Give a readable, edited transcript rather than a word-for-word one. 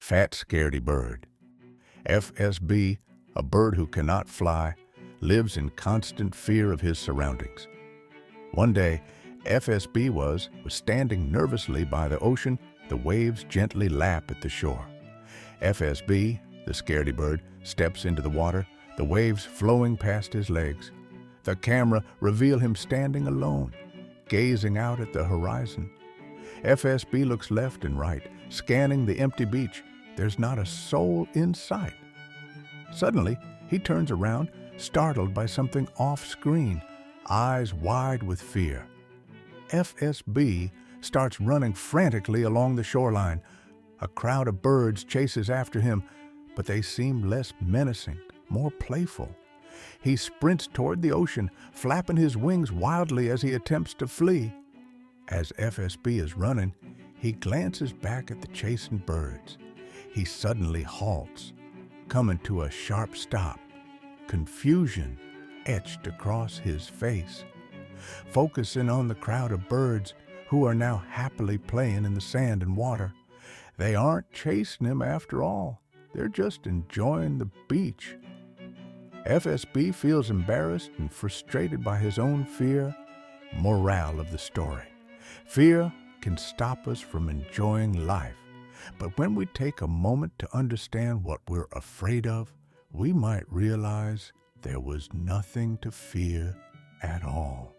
Fat Scaredy Bird. FSB, a bird who cannot fly, lives in constant fear of his surroundings. One day, FSB was standing nervously by the ocean. The waves gently lap at the shore. FSB, the Scaredy Bird, steps into the water, the waves flowing past his legs. The camera reveals him standing alone, gazing out at the horizon. FSB looks left and right, scanning the empty beach. There's not a soul in sight. Suddenly, he turns around, startled by something off-screen, eyes wide with fear. FSB starts running frantically along the shoreline. A crowd of birds chases after him, but they seem less menacing, more playful. He sprints toward the ocean, flapping his wings wildly as he attempts to flee. As FSB is running, he glances back at the chasing birds. He suddenly halts, coming to a sharp stop, confusion etched across his face. Focusing on the crowd of birds who are now happily playing in the sand and water. They aren't chasing him after all. They're just enjoying the beach. FSB feels embarrassed and frustrated by his own fear. Morale of the story. Fear can stop us from enjoying life. But when we take a moment to understand what we're afraid of, we might realize there was nothing to fear at all.